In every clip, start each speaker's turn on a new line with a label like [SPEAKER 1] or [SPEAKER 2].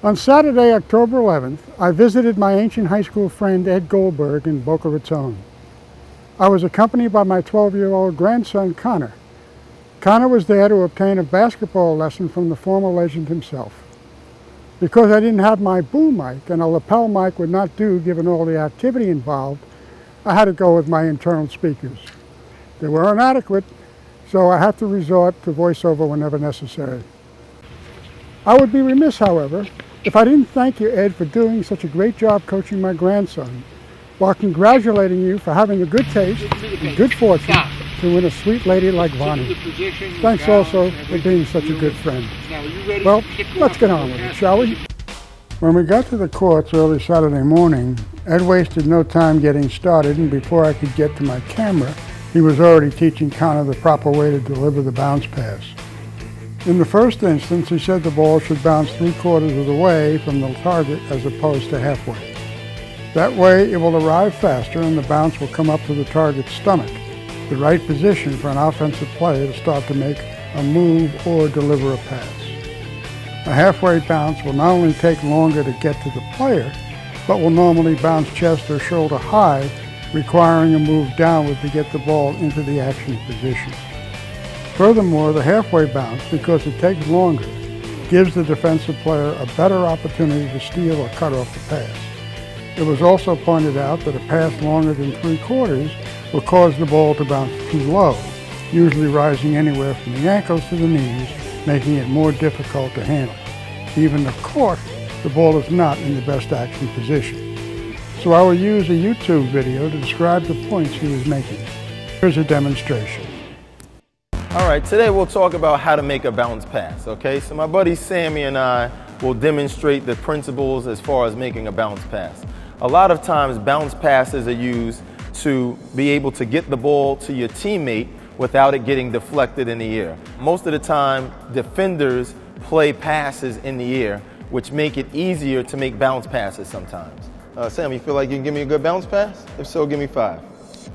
[SPEAKER 1] On Saturday, October 11th, I visited my ancient high school friend Ed Goldberg in Boca Raton. I was accompanied by my 12-year-old grandson, Connor. Connor was there to obtain a basketball lesson from the former legend himself. Because I didn't have my boom mic and a lapel mic would not do given all the activity involved, I had to go with my internal speakers. They were inadequate, so I had to resort to voiceover whenever necessary. I would be remiss, however, if I didn't thank you, Ed, for doing such a great job coaching my grandson, while congratulating you for having the good taste and good fortune to win a sweet lady like Vonnie. Thanks also for being such a good friend. Well, let's get on with it, shall we? When we got to the courts early Saturday morning, Ed wasted no time getting started, and before I could get to my camera, he was already teaching Connor the proper way to deliver the bounce pass. In the first instance, he said the ball should bounce 3/4 of the way from the target as opposed to halfway. That way, it will arrive faster and the bounce will come up to the target's stomach, the right position for an offensive player to start to make a move or deliver a pass. A halfway bounce will not only take longer to get to the player, but will normally bounce chest or shoulder high, requiring a move downward to get the ball into the action position. Furthermore, the halfway bounce, because it takes longer, gives the defensive player a better opportunity to steal or cut off the pass. It was also pointed out that a pass longer than 3/4 will cause the ball to bounce too low, usually rising anywhere from the ankles to the knees, making it more difficult to handle. Even if caught, the ball is not in the best action position. So I will use a YouTube video to describe the points he was making. Here's a demonstration.
[SPEAKER 2] All right, today we'll talk about how to make a bounce pass, okay? So my buddy Sammy and I will demonstrate the principles as far as making a bounce pass. A lot of times bounce passes are used to be able to get the ball to your teammate without it getting deflected in the air. Most of the time, defenders play passes in the air, which make it easier to make bounce passes sometimes. Sam, you feel like you can give me a good bounce pass? If so, give me 5.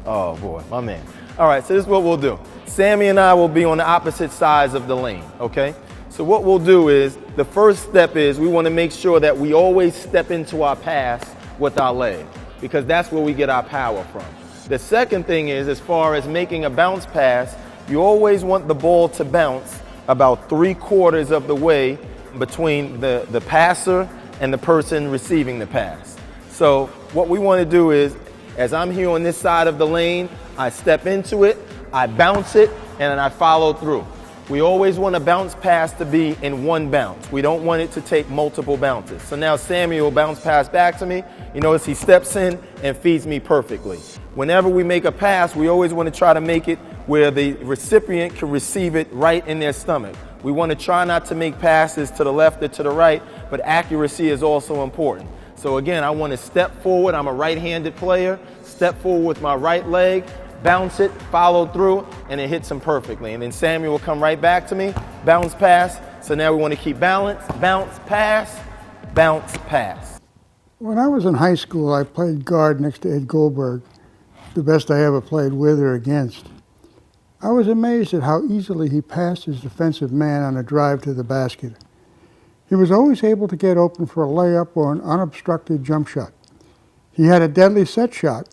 [SPEAKER 2] Oh boy, my man. All right, so this is what we'll do. Sammy and I will be on the opposite sides of the lane, okay? So what we'll do is, the first step is we want to make sure that we always step into our pass with our leg, because that's where we get our power from. The second thing is, as far as making a bounce pass, you always want the ball to bounce about 3/4 of the way between the passer and the person receiving the pass. So what we want to do is, as I'm here on this side of the lane, I step into it, I bounce it, and then I follow through. We always want a bounce pass to be in one bounce. We don't want it to take multiple bounces. So now Sammy will bounce pass back to me. You notice he steps in and feeds me perfectly. Whenever we make a pass, we always want to try to make it where the recipient can receive it right in their stomach. We want to try not to make passes to the left or to the right, but accuracy is also important. So again, I want to step forward. I'm a right-handed player. Step forward with my right leg, bounce it, follow through, and it hits him perfectly. And then Sammy will come right back to me, bounce pass. So now we want to keep balance, bounce pass, bounce pass.
[SPEAKER 1] When I was in high school, I played guard next to Ed Goldberg, the best I ever played with or against. I was amazed at how easily he passed his defensive man on a drive to the basket. He was always able to get open for a layup or an unobstructed jump shot. He had a deadly set shot,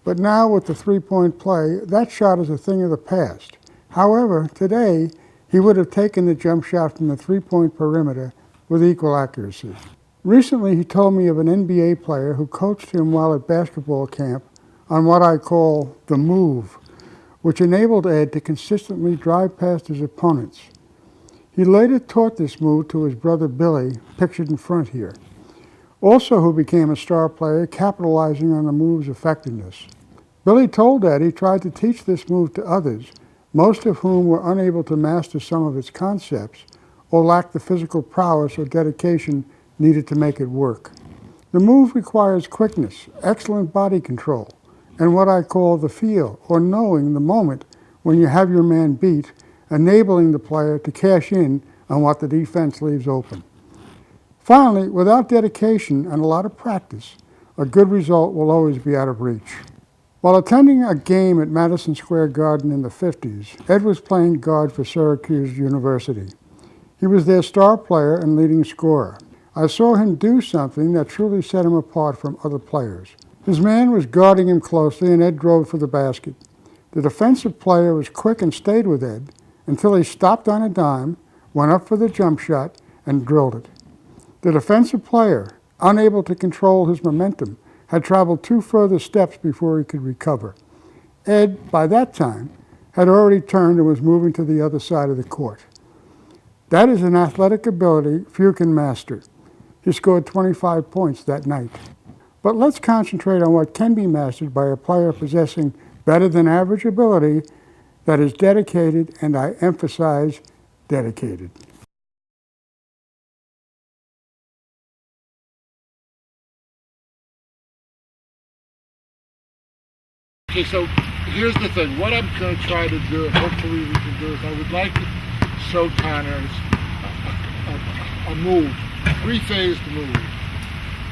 [SPEAKER 1] but now with the three-point play, that shot is a thing of the past. However, today, he would have taken the jump shot from the three-point perimeter with equal accuracy. Recently, he told me of an NBA player who coached him while at basketball camp on what I call the move, which enabled Ed to consistently drive past his opponents. He later taught this move to his brother Billy, pictured in front here, also who became a star player, capitalizing on the move's effectiveness. Billy told Ed he tried to teach this move to others, most of whom were unable to master some of its concepts or lacked the physical prowess or dedication needed to make it work. The move requires quickness, excellent body control, and what I call the feel, or knowing the moment when you have your man beat, enabling the player to cash in on what the defense leaves open. Finally, without dedication and a lot of practice, a good result will always be out of reach. While attending a game at Madison Square Garden in the 50s, Ed was playing guard for Syracuse University. He was their star player and leading scorer. I saw him do something that truly set him apart from other players. His man was guarding him closely, and Ed drove for the basket. The defensive player was quick and stayed with Ed until he stopped on a dime, went up for the jump shot, and drilled it. The defensive player, unable to control his momentum, had traveled 2 further steps before he could recover. Ed, by that time, had already turned and was moving to the other side of the court. That is an athletic ability few can master. He scored 25 points that night. But let's concentrate on what can be mastered by a player possessing better than average ability that is dedicated, and I emphasize dedicated.
[SPEAKER 3] Okay, so here's the thing. What I'm going to try to do, hopefully we can do, is I would like to show Connor a move, a 3-phased move.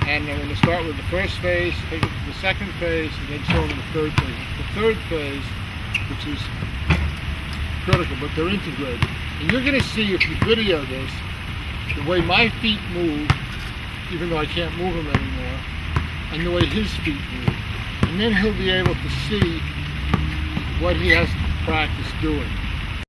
[SPEAKER 3] And I'm going to start with the first phase, take it to the second phase, and then show him the third phase. The third phase, which is critical, but they're integrated. And you're going to see, if you video this, the way my feet move, even though I can't move them anymore, and the way his feet move. And then he'll be able to see what he has to practice doing.